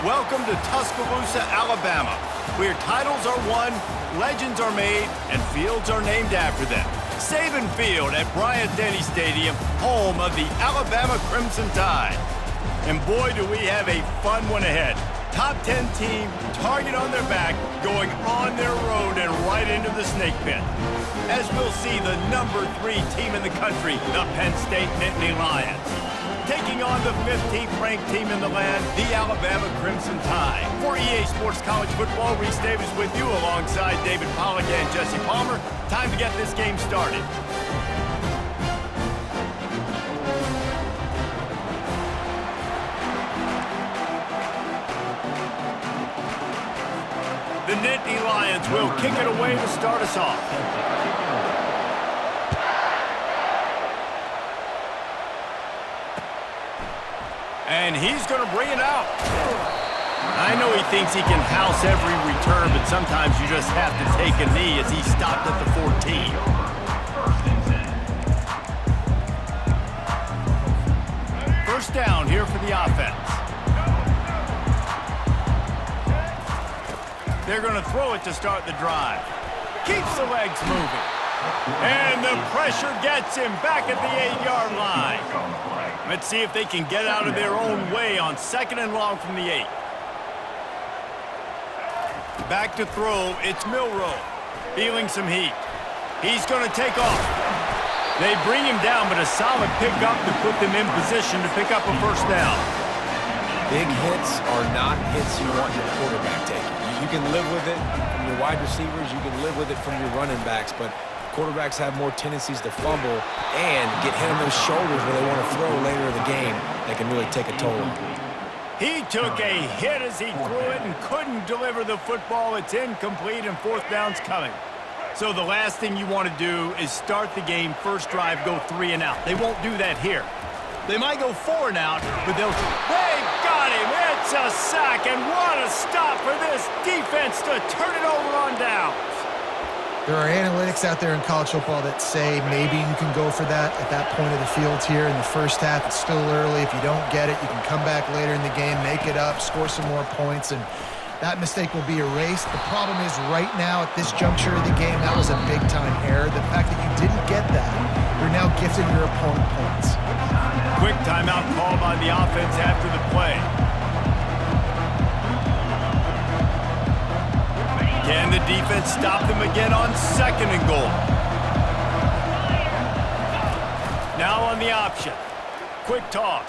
Welcome to Tuscaloosa, Alabama, where titles are won, legends are made, and fields are named after them. Saban Field at Bryant-Denny Stadium, home of the Alabama Crimson Tide. And boy, do we have a fun one ahead. Top 10 team, target on their back, going on their road and right into the snake pit. As we'll see the number 3 team in the country, the Penn State Nittany Lions. Taking on the 15th ranked team in the land, the Alabama Crimson Tide. For EA Sports College Football, Reese Davis with you alongside David Pollack and Jesse Palmer. Time to get this game started. The Nittany Lions will kick it away to start us off. And he's going to bring it out. I know he thinks he can house every return, but sometimes you just have to take a knee as he stopped at the 14. First down here for the offense. They're going to throw it to start the drive. Keeps the legs moving. And the pressure gets him back at the 8-yard line. Let's see if they can get out of their own way on 2nd and long from the 8. Back to throw, it's Milroe. Feeling some heat. He's going to take off. They bring him down, but a solid pickup to put them in position to pick up a first down. Big hits are not hits you want your quarterback taking. You can live with it from your wide receivers. You can live with it from your running backs, but quarterbacks have more tendencies to fumble and get hit on those shoulders where they want to throw later in the game. That can really take a toll. He took a hit as he threw it and couldn't deliver the football. It's incomplete and 4th down's coming. So the last thing you want to do is start the game, first drive, go 3 and out. They won't do that here. They might go 4 and out, but they got him. It's a sack, and what a stop for this defense to turn it over on downs. There are analytics out there in college football that say maybe you can go for that at that point of the field here in the first half. It's still early. If you don't get it, you can come back later in the game, make it up, score some more points, and that mistake will be erased. The problem is right now at this juncture of the game, that was a big-time error. The fact that you didn't get that, you're now gifting your opponent points. Quick timeout call by the offense after the play. Can the defense stop them again on 2nd and goal? Now on the option. Quick toss.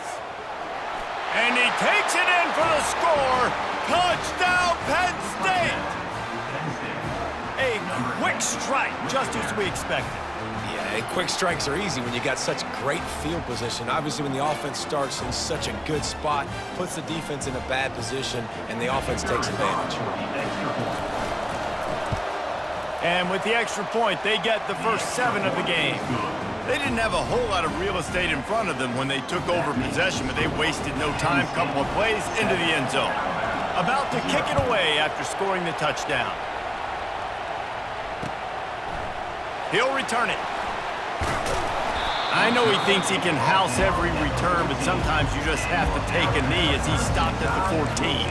And he takes it in for the score. Touchdown, Penn State! A quick strike, just as we expected. Yeah, and quick strikes are easy when you got such great field position. Obviously, when the offense starts in such a good spot, puts the defense in a bad position, and the offense takes advantage. And with the extra point, they get the first 7 of the game. They didn't have a whole lot of real estate in front of them when they took over possession, but they wasted no time. Couple of plays into the end zone. About to kick it away after scoring the touchdown. He'll return it. I know he thinks he can house every return, but sometimes you just have to take a knee as he stopped at the 14.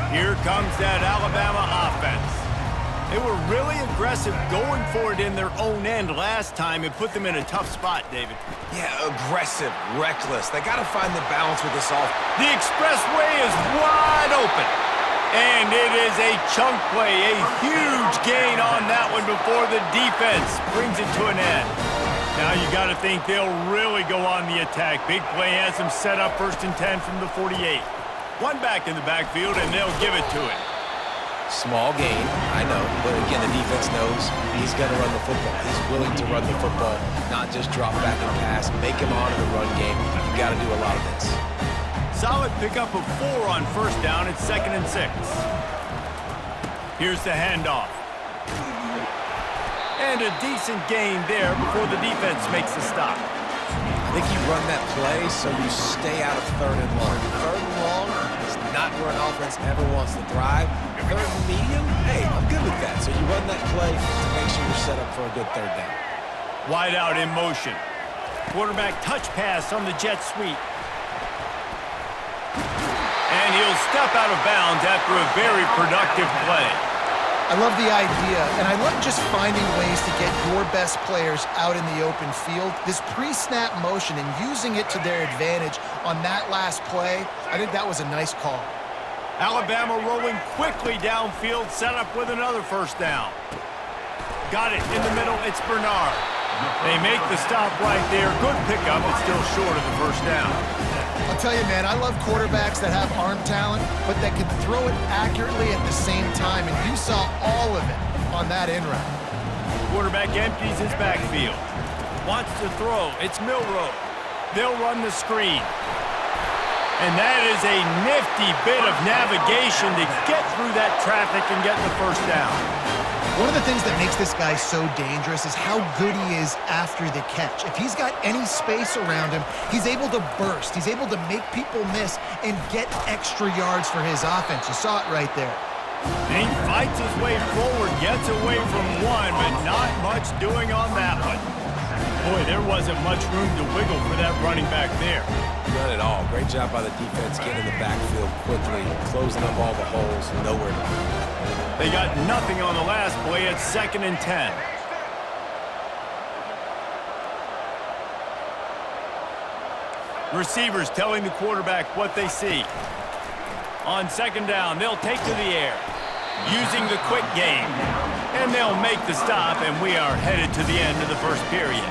Here comes that Alabama offense. They were really aggressive going for it in their own end last time and put them in a tough spot, David. Yeah, aggressive, reckless. They got to find the balance with this offense. The expressway is wide open. And it is a chunk play, a huge gain on that one before the defense brings it to an end. Now you got to think they'll really go on the attack. Big play has them set up 1st and 10 from the 48. One back in the backfield, and they'll give it to him. Small gain, I know, but again, the defense knows he's going to run the football. He's willing to run the football, not just drop back and pass, make him honor the run game. You got to do a lot of this. Solid pickup of 4 on 1st down. It's 2nd and 6. Here's the handoff. And a decent gain there before the defense makes the stop. I think you run that play so you stay out of 3rd and long. 3rd and long is not where an offense ever wants to thrive. 3rd and medium, hey, I'm good with that. So you run that play to make sure you're set up for a good 3rd down. Wide out in motion. Quarterback touch pass on the jet sweep. And he'll step out of bounds after a very productive play. I love the idea, and I love just finding ways to get your best players out in the open field. This pre-snap motion and using it to their advantage on that last play, I think that was a nice call. Alabama rolling quickly downfield, set up with another first down. Got it in the middle, it's Bernard. They make the stop right there. Good pickup, but still short of the first down. I'll tell you, man, I love quarterbacks that have arm talent, but that can throw it accurately at the same time, and you saw all of it on that in route. Quarterback empties his backfield. Wants to throw. It's Milroe. They'll run the screen. And that is a nifty bit of navigation to get through that traffic and get the first down. One of the things that makes this guy so dangerous is how good he is after the catch. If he's got any space around him, he's able to burst. He's able to make people miss and get extra yards for his offense. You saw it right there. And he fights his way forward, gets away from one, but not much doing on that one. Boy, there wasn't much room to wiggle for that running back there. None at all. Great job by the defense getting in the backfield quickly, closing up all the holes, nowhere to go. They got nothing on the last play. It's 2nd and 10. Receivers telling the quarterback what they see. On 2nd down, they'll take to the air, using the quick game. And they'll make the stop, and we are headed to the end of the first period.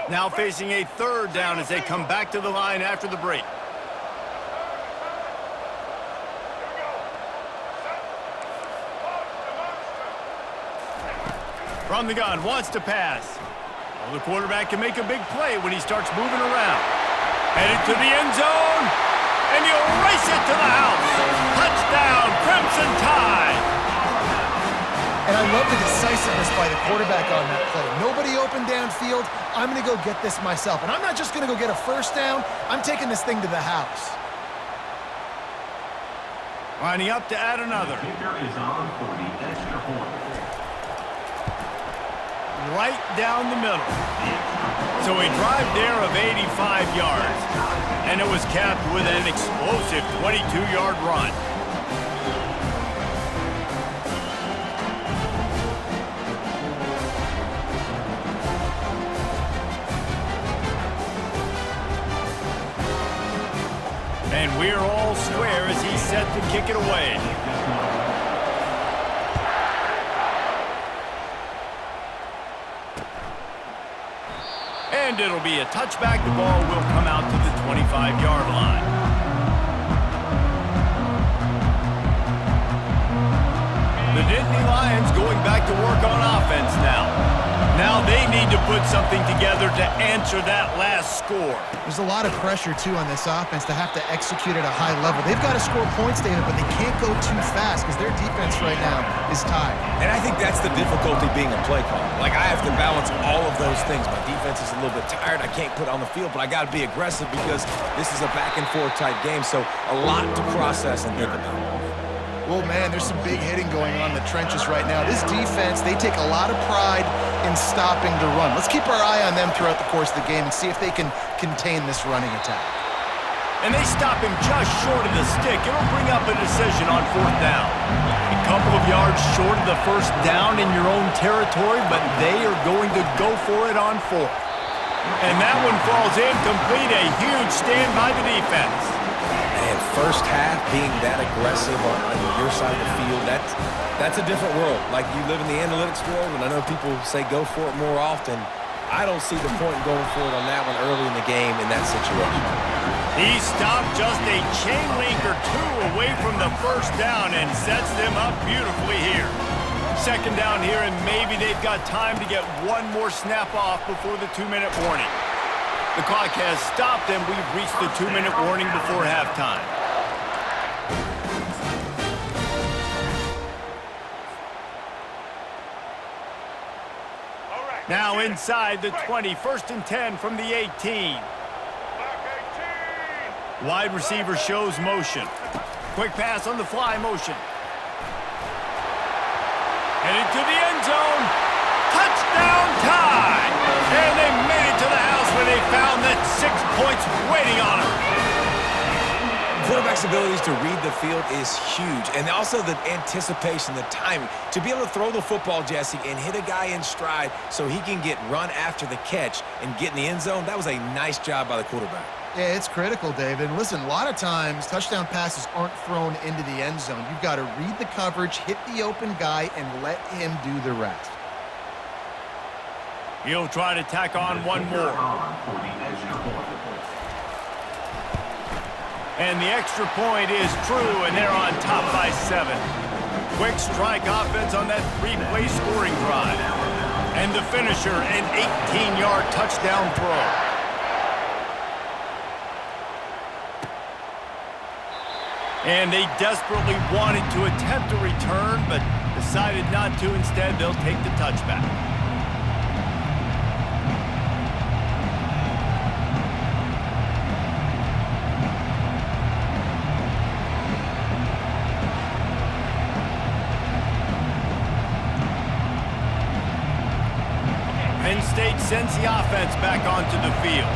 Now facing a 3rd down as they come back to the line after the break. From the gun, wants to pass. Well, the quarterback can make a big play when he starts moving around. Headed to the end zone, and he'll race it to the house. Touchdown, Crimson Tide. And I love the decisiveness by the quarterback on that play. Nobody open downfield. I'm going to go get this myself. And I'm not just going to go get a first down. I'm taking this thing to the house. Lining up to add another. Right down the middle. So a drive there of 85 yards. And it was capped with an explosive 22-yard run. And we're all square as he's set to kick it away. And it'll be a touchback. The ball will come out to the 25-yard line. The Nittany Lions going back to work on offense now. Now they need to put something together to answer that last score. There's a lot of pressure, too, on this offense to have to execute at a high level. They've got to score points, David, but they can't go too fast because their defense right now is tired. And I think that's the difficulty being a play caller. Like, I have to balance all of those things. My defense is a little bit tired. I can't put on the field, but I got to be aggressive because this is a back-and-forth type game, so a lot to process and think about. Well, man, there's some big hitting going on in the trenches right now. This defense, they take a lot of pride in stopping the run. Let's keep our eye on them throughout the course of the game and see if they can contain this running attack. And they stop him just short of the stick. It'll bring up a decision on 4th down. A couple of yards short of the first down in your own territory, but they are going to go for it on 4th. And that one falls incomplete. A huge stand by the defense. And first half being that aggressive on your side of the field, that's a different world. Like, you live in the analytics world, and I know people say go for it more often. I don't see the point in going for it on that one early in the game in that situation. He stopped just a chain link or 2 away from the first down and sets them up beautifully here. 2nd down here, and maybe they've got time to get one more snap off before the 2-minute warning. The clock has stopped, and we've reached the 2-minute warning before halftime. Now inside the 20, 1st and 10 from the 18. Wide receiver shows motion. Quick pass on the fly motion. Headed to the end zone. Touchdown tie! And they made it to the house where they found that 6 points waiting on them. Quarterback's abilities to read the field is huge, and also the anticipation, the timing. To be able to throw the football, Jesse, and hit a guy in stride so he can get run after the catch and get in the end zone, that was a nice job by the quarterback. Yeah, it's critical, David. Listen, a lot of times touchdown passes aren't thrown into the end zone. You've got to read the coverage, hit the open guy, and let him do the rest. He'll try to tack on one more. And the extra point is true, and they're on top by 7. Quick strike offense on that 3-play scoring drive. And the finisher, an 18-yard touchdown throw. And they desperately wanted to attempt a return, but decided not to. Instead, they'll take the touchback. Penn State sends the offense back onto the field.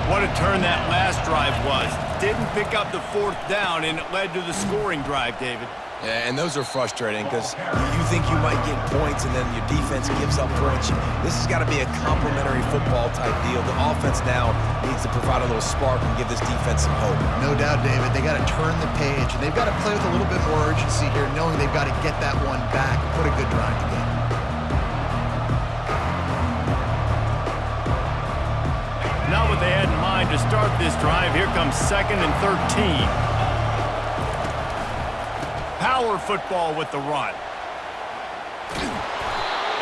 What a turn that last drive was. Didn't pick up the 4th down, and it led to the scoring drive, David. Yeah, and those are frustrating because you think you might get points and then your defense gives up points. This has got to be a complementary football type deal. The offense now needs to provide a little spark and give this defense some hope. No doubt, David. They got to turn the page, and they've got to play with a little bit more urgency here, knowing they've got to get that one back and put a good drive together. Not what they had in mind to start this drive. Here comes 2nd and 13. Power football with the run.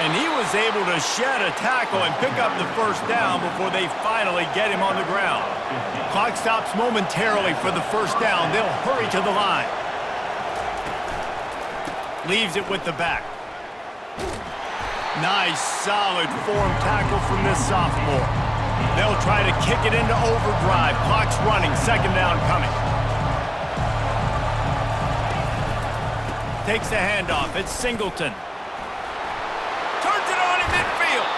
And he was able to shed a tackle and pick up the 1st down before they finally get him on the ground. Clock stops momentarily for the 1st down. They'll hurry to the line. Leaves it with the back. Nice, solid form tackle from this sophomore. They'll try to kick it into overdrive. Clock's running. 2nd down coming. Takes the handoff. It's Singleton. Turns it on in midfield.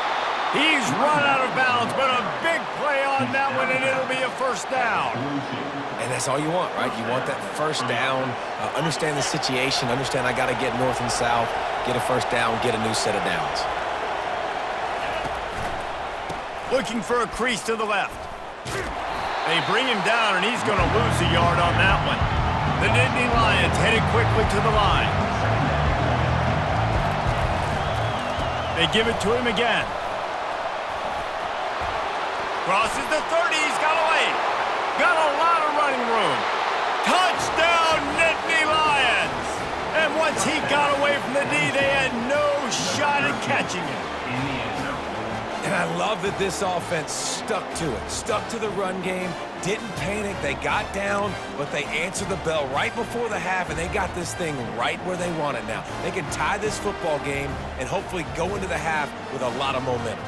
He's run out of bounds, but a big play on that one, and it'll be a 1st down. And that's all you want, right? You want that 1st down. Understand the situation. Understand I got to get north and south, get a 1st down, get a new set of downs. Looking for a crease to the left. They bring him down, and he's going to lose a yard on that one. The Nittany Lions headed quickly to the line. They give it to him again. Crosses the 30. He's got away. Got a lot of running room. Touchdown, Nittany Lions! And once he got away from the D, they had no shot at catching him. And I love that this offense stuck to it, stuck to the run game, didn't panic. They got down, but they answered the bell right before the half, and they got this thing right where they want it now. They can tie this football game and hopefully go into the half with a lot of momentum.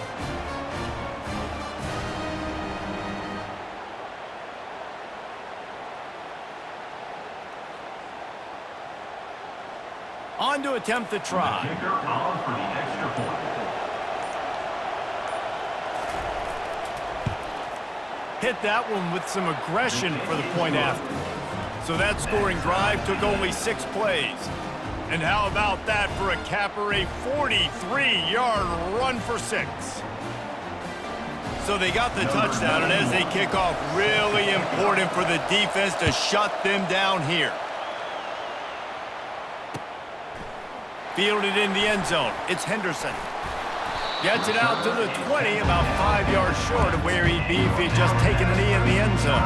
On to attempt the try. Hit that one with some aggression for the point after. So that scoring drive took only 6 plays. And how about that for a capper, a 43-yard run for 6. So they got the touchdown, and as they kick off, really important for the defense to shut them down here. Fielded in the end zone. It's Henderson. Gets it out to the 20, about 5 yards short of where he'd be if he'd just taken a knee in the end zone.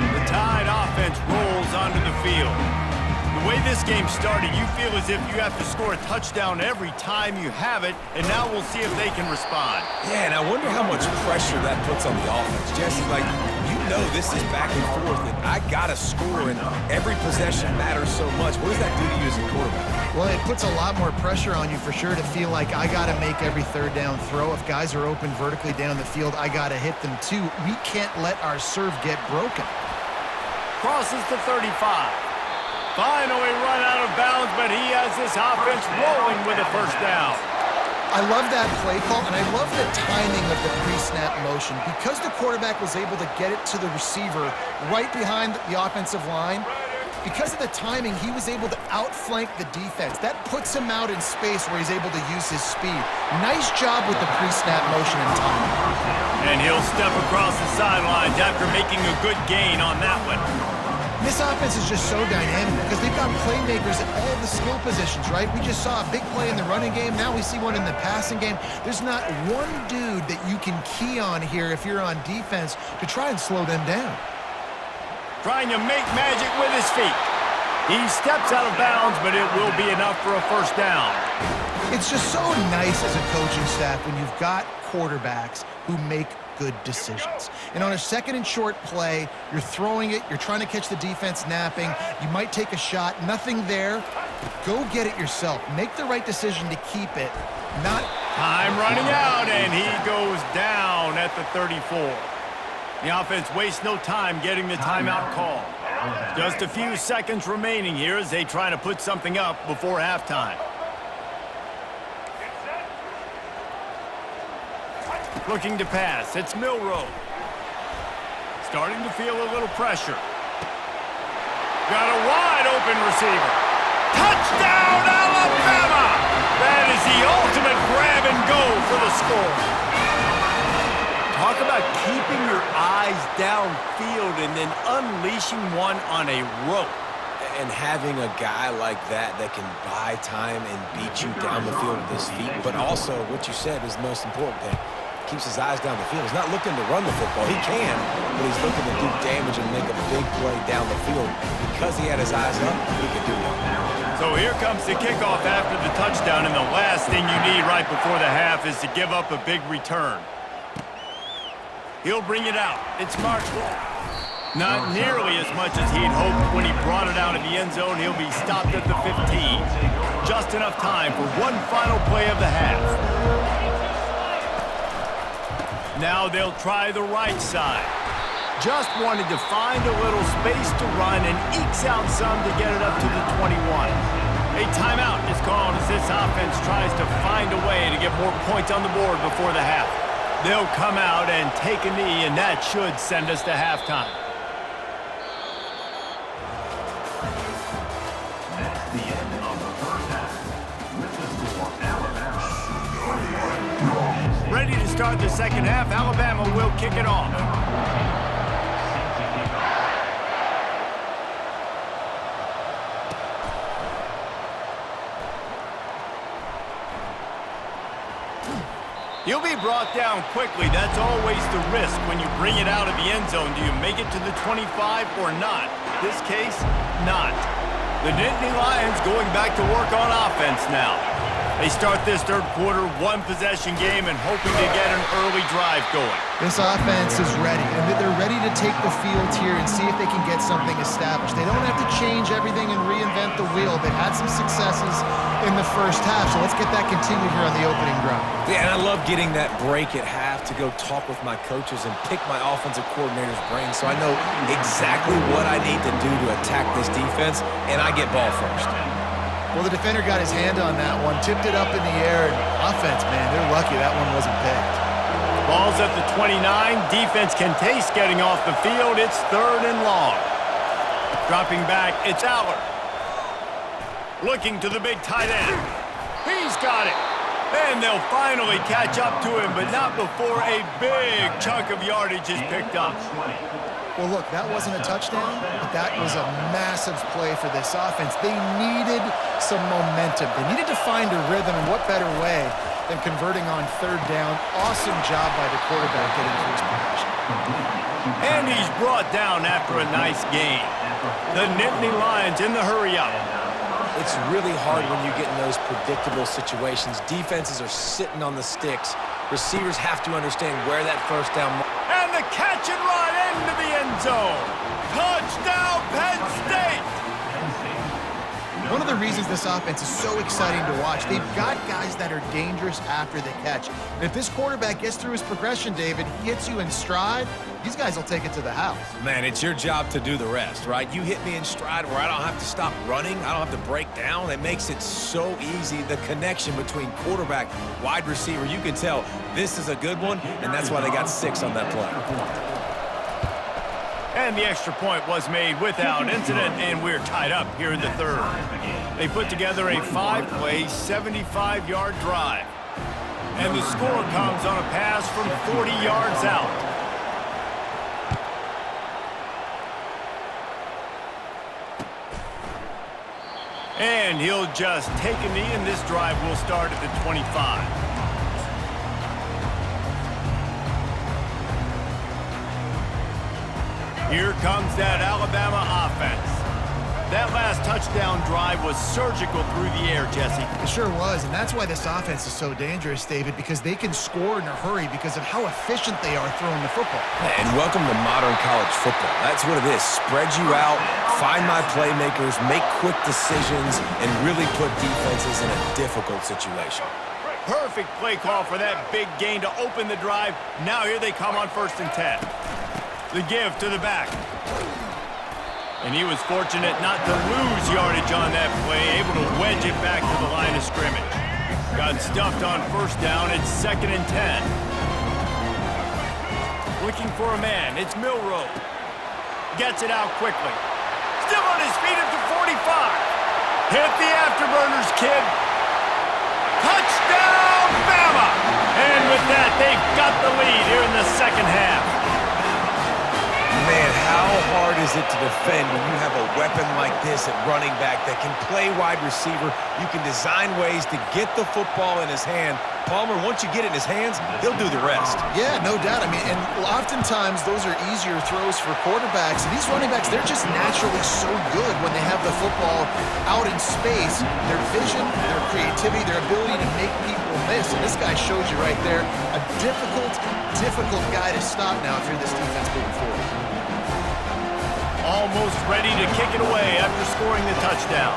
The Tide offense rolls onto the field. The The way this game started, you feel as if you have to score a touchdown every time you have it, and now we'll see if they can respond. Yeah, and I wonder how much pressure that puts on the offense. Jesse, like, you know this is back and forth, and I got to score, and every possession matters so much. What does that do to you as a quarterback? Well, it puts a lot more pressure on you for sure to feel like I got to make every third down throw. If guys are open vertically down the field, I got to hit them too. We can't let our serve get broken. Crosses the 35. Finally run out of bounds, but he has this offense rolling with a first down. I love that play call, and I love the timing of the pre-snap motion. Because the quarterback was able to get it to the receiver right behind the offensive line, because of the timing, he was able to outflank the defense. That puts him out in space where he's able to use his speed. Nice job with the pre-snap motion and timing. And he'll step across the sidelines after making a good gain on that one. This offense is just so dynamic because they've got playmakers at all the skill positions, right? We just saw a big play in the running game. Now we see one in the passing game. There's not one dude that you can key on here if you're on defense to try and slow them down. Trying to make magic with his feet. He steps out of bounds, but it will be enough for a first down. It's just so nice as a coaching staff when you've got quarterbacks who make good decisions. And on a second and short play, you're throwing it, you're trying to catch the defense napping, you might take a shot, nothing there. Go get it yourself. Make the right decision to keep it, not... Time running out, and he goes down at the 34. The offense wastes no time getting the timeout call. Just a few seconds remaining here as they try to put something up before halftime. Looking to pass, it's Milroe. Starting to feel a little pressure. Got a wide open receiver. Touchdown, Alabama! That is the ultimate grab and go for the score. Talk about keeping your eyes downfield and then unleashing one on a rope. And having a guy like that that can buy time and beat you down the field with his feet, but also what you said is the most important thing. Keeps his eyes down the field. He's not looking to run the football. He can, but he's looking to do damage and make a big play down the field. Because he had his eyes up, he could do that. So here comes the kickoff after the touchdown, and the last thing you need right before the half is to give up a big return. He'll bring it out. It's Mark. Not nearly as much as he'd hoped when he brought it out of the end zone. He'll be stopped at the 15. Just enough time for one final play of the half. Now they'll try the right side. Just wanted to find a little space to run and ekes out some to get it up to the 21. A timeout is called as this offense tries to find a way to get more points on the board before the half. They'll come out and take a knee, and that should send us to halftime. That's the end of the first half. With the score, Alabama. Ready to start the second half, Alabama will kick it off. He'll be brought down quickly. That's always the risk when you bring it out of the end zone. Do you make it to the 25 or not? This case, not. The Nittany Lions going back to work on offense now. They start this third quarter one-possession game and hoping to get an early drive going. This offense is ready, and they're ready to take the field here and see if they can get something established. They don't have to change everything and reinvent the wheel. They've had some successes in the first half, so let's get that continued here on the opening drive. Yeah, and I love getting that break at half to go talk with my coaches and pick my offensive coordinator's brain so I know exactly what I need to do to attack this defense, and I get ball first. Well, the defender got his hand on that one, tipped it up in the air, and offense, man, they're lucky that one wasn't picked. Ball's at the 29. Defense can taste getting off the field. It's third and long. Dropping back, it's Aller. Looking to the big tight end. He's got it. And they'll finally catch up to him, but not before a big chunk of yardage is picked up. Well, look, that wasn't a touchdown, but that was a massive play for this offense. They needed some momentum. They needed to find a rhythm, and what better way than converting on third down. Awesome job by the quarterback getting through his progression. And he's brought down after a nice gain. The Nittany Lions in the hurry-up. It's really hard when you get in those predictable situations. Defenses are sitting on the sticks. Receivers have to understand where that first down... And the catch and run into the end zone. Touchdown, Penn State! One of the reasons this offense is so exciting to watch, they've got guys that are dangerous after the catch. And if this quarterback gets through his progression, David, he hits you in stride, these guys will take it to the house. Man, it's your job to do the rest, right? You hit me in stride where I don't have to stop running. I don't have to break down. It makes it so easy. The connection between quarterback, wide receiver, you can tell this is a good one, and that's why they got 6 on that play. And the extra point was made without incident, and we're tied up here in the third. They put together a 5-play, 75-yard drive. And the score comes on a pass from 40 yards out. And he'll just take a knee, and this drive will start at the 25. Here comes that Alabama offense. That last touchdown drive was surgical through the air, Jesse. It sure was, and that's why this offense is so dangerous, David, because they can score in a hurry because of how efficient they are throwing the football. And welcome to modern college football. That's what it is. Spread you out, find my playmakers, make quick decisions, and really put defenses in a difficult situation. Perfect play call for that big gain to open the drive. Now here they come on 1st and 10. The give to the back. And he was fortunate not to lose yardage on that play, able to wedge it back to the line of scrimmage. Got stuffed on 1st down. It's 2nd and 10. Looking for a man. It's Milroe. Gets it out quickly. Still on his feet at the 45. Hit the afterburners, kid. Touchdown, Bama! And with that, they've got the lead here in the second half. Man, how hard is it to defend when you have a weapon like this at running back that can play wide receiver? You can design ways to get the football in his hand. Palmer, once you get it in his hands, he'll do the rest. Yeah, no doubt. I mean, and oftentimes those are easier throws for quarterbacks. And these running backs, they're just naturally so good when they have the football out in space. Their vision, their creativity, their ability to make people miss. And this guy shows you right there, a difficult guy to stop now if you're this defense moving forward. Almost ready to kick it away after scoring the touchdown.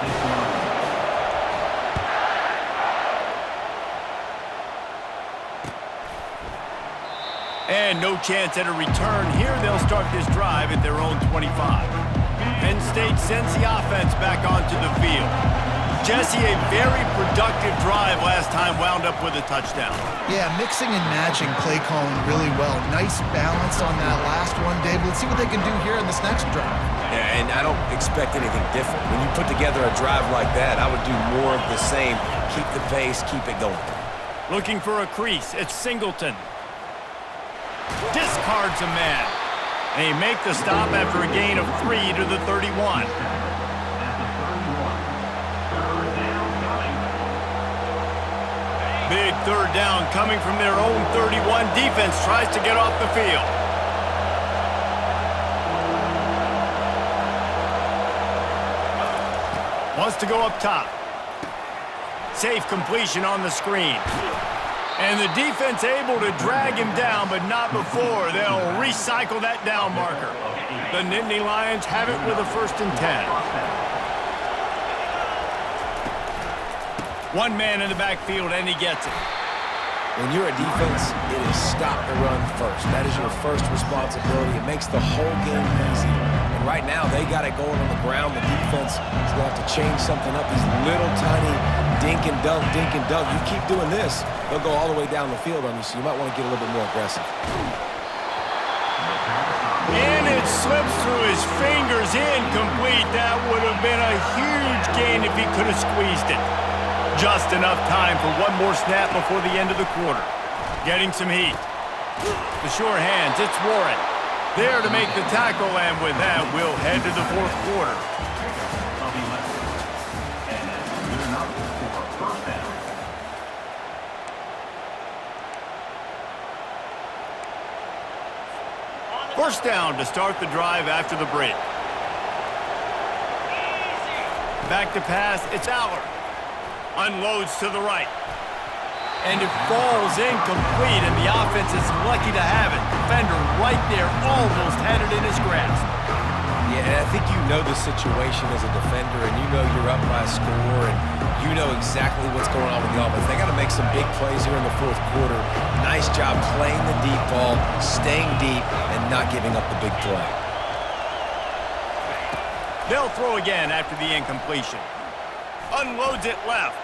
And no chance at a return. Here they'll start this drive at their own 25. Penn State sends the offense back onto the field. Jesse, a very productive drive last time, wound up with a touchdown. Yeah, mixing and matching play calling really well. Nice balance on that last one, Dave. Let's see what they can do here in this next drive. Yeah, and I don't expect anything different. When you put together a drive like that, I would do more of the same. Keep the pace, keep it going. Looking for a crease. It's Singleton. Discards a man. They make the stop after a gain of 3 to the 31. Big 3rd down coming from their own 31. Defense tries to get off the field. Wants to go up top. Safe completion on the screen. And the defense able to drag him down, but not before. They'll recycle that down marker. The Nittany Lions have it with a 1st and 10. One man in the backfield, and he gets it. When you're a defense, it is stop the run first. That is your first responsibility. It makes the whole game easy. And right now, they got it going on the ground. The defense is going to have to change something up. These little tiny dink and dunk, dink and dunk. You keep doing this, they'll go all the way down the field on you, so you might want to get a little bit more aggressive. And it slips through his fingers, incomplete. That would have been a huge gain if he could have squeezed it. Just enough time for one more snap before the end of the quarter. Getting some heat. The sure hands, it's Warren. There to make the tackle, and with that, we'll head to the 4th quarter. First down to start the drive after the break. Back to pass, it's Aller. Unloads to the right. And it falls incomplete, and the offense is lucky to have it. Defender right there almost had it in his grasp. Yeah, I think you know the situation as a defender, and you know you're up by a score, and you know exactly what's going on with the offense. They got to make some big plays here in the fourth quarter. Nice job playing the deep ball, staying deep, and not giving up the big play. They'll throw again after the incompletion. Unloads it left.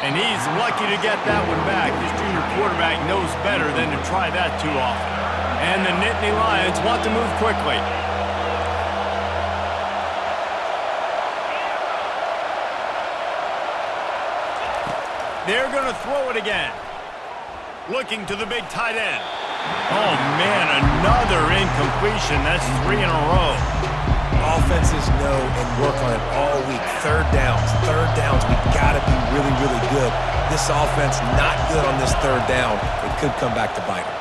And he's lucky to get that one back. This junior quarterback knows better than to try that too often. And the Nittany Lions want to move quickly. They're going to throw it again. Looking to the big tight end. Oh, man, another incompletion. That's 3 in a row. Offenses know and work on it all week. Third downs, we've got to be really, really good. This offense not good on this third down. It could come back to bite him.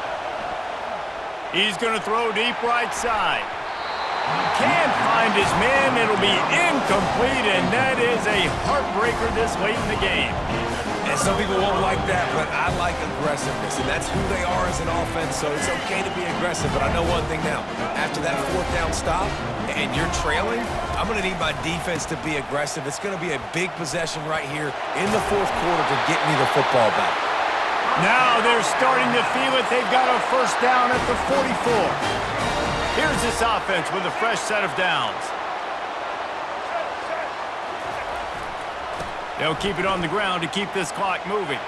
He's going to throw deep right side. Can't find his man. It'll be incomplete, and that is a heartbreaker this late in the game. And some people won't like that, but I like aggressiveness, and that's who they are as an offense, so it's okay to be aggressive. But I know one thing now. After that fourth down stop and you're trailing, I'm going to need my defense to be aggressive. It's going to be a big possession right here in the fourth quarter to get me the football back. Now they're starting to feel it. They've got a first down at the 44. Here's this offense with a fresh set of downs. They'll keep it on the ground to keep this clock moving.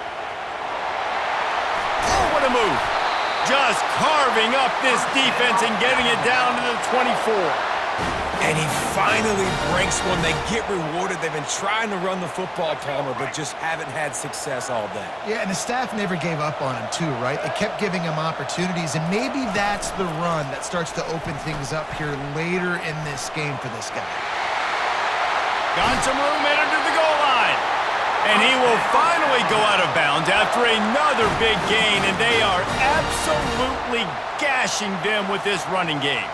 Oh, what a move. Just carving up this defense and getting it down to the 24. And he finally breaks one. They get rewarded. They've been trying to run the football, Palmer, but just haven't had success all day. Yeah, and the staff never gave up on him too, right? They kept giving him opportunities, and maybe that's the run that starts to open things up here later in this game for this guy. Got some room in under the goal line. And he will finally go out of bounds after another big gain, and they are absolutely gashing them with this running game.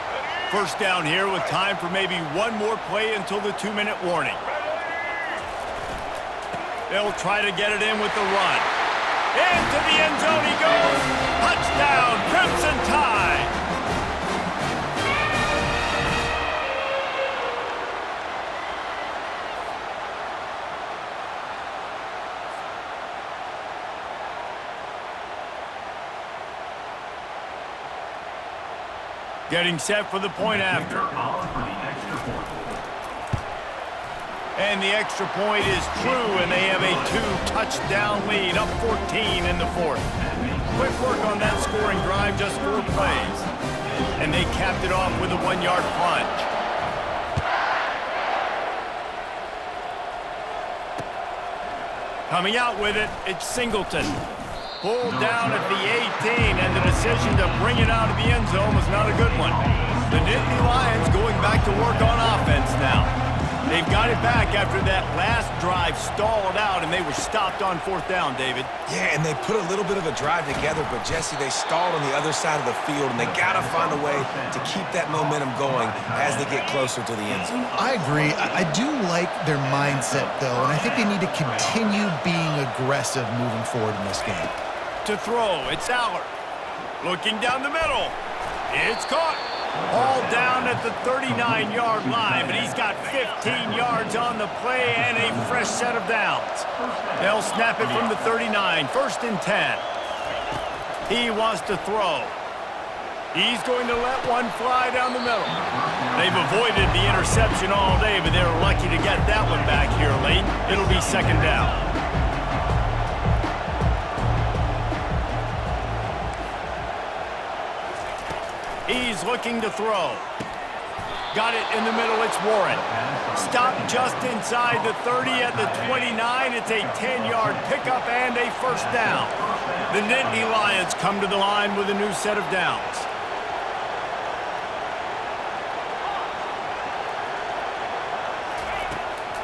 First down here with time for maybe one more play until the 2-minute warning. They'll try to get it in with the run. Into the end zone he goes. Touchdown, Crimson Tide. Getting set for the point after. And the extra point is true, and they have a 2-touchdown lead, up 14 in the fourth. Quick work on that scoring drive, just 4 plays. And they capped it off with a 1-yard plunge. Coming out with it, it's Singleton. Pulled down at the 18, and the decision to bring it out of the end zone was not a good one. The Nittany Lions going back to work on offense now. They've got it back after that last drive stalled out, and they were stopped on 4th down, David. Yeah, and they put a little bit of a drive together, but, Jesse, they stalled on the other side of the field, and they got to find a way to keep that momentum going as they get closer to the end zone. I agree. I do like their mindset, though, and I think they need to continue being aggressive moving forward in this game. To throw, it's Aller. Looking down the middle. It's caught. All down at the 39-yard line, but he's got 15 yards on the play and a fresh set of downs. They'll snap it from the 39, 1st and 10. He wants to throw. He's going to let one fly down the middle. They've avoided the interception all day, but they're lucky to get that one back here late. It'll be 2nd down. He's looking to throw. Got it in the middle, it's Warren. Stopped just inside the 30 at the 29. It's a 10-yard pickup and a 1st down. The Nittany Lions come to the line with a new set of downs.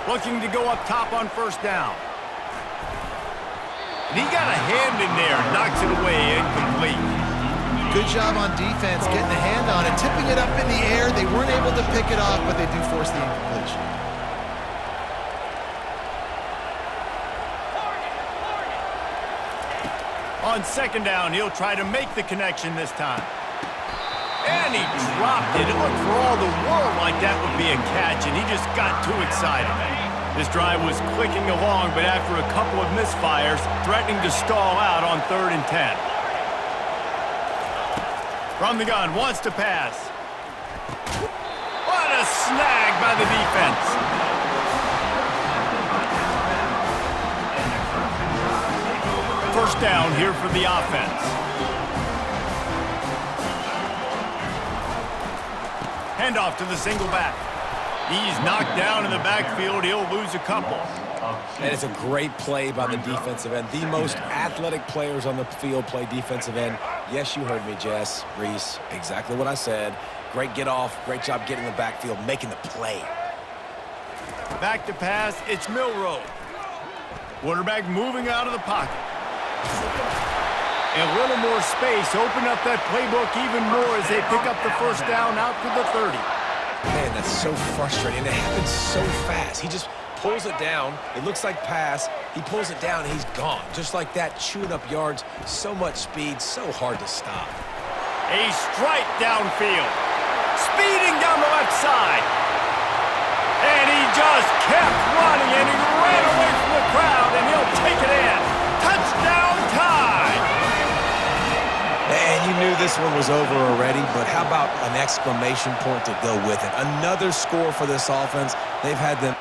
Looking to go up top on 1st down. And he got a hand in there, knocks it away, incomplete. Good job on defense getting a hand on it, tipping it up in the air. They weren't able to pick it off, but they do force the incompletion. On second down, he'll try to make the connection this time. And he dropped it. It looked for all the world like that would be a catch, and he just got too excited. This drive was clicking along, but after a couple of misfires, threatening to stall out on 3rd and 10. From the gun, wants to pass. What a snag by the defense. First down here for the offense. Handoff to the single back. He's knocked down in the backfield. He'll lose a couple. And it's a great play by the defensive end. The most athletic players on the field play defensive end. Yes, you heard me, Jess, Reese. Exactly what I said. Great get off. Great job getting in the backfield, making the play. Back to pass. It's Milroe. Quarterback moving out of the pocket. A little more space. Open up that playbook even more as they pick up the first down out to the 30. Man, that's so frustrating. It happens so fast. He just pulls it down. It looks like pass. He pulls it down, and he's gone. Just like that, chewing up yards. So much speed, so hard to stop. A strike downfield. Speeding down the left side. And he just kept running, and he ran away from the crowd, and he'll take it in. Touchdown time! And you knew this one was over already, but how about an exclamation point to go with it? Another score for this offense. They've had them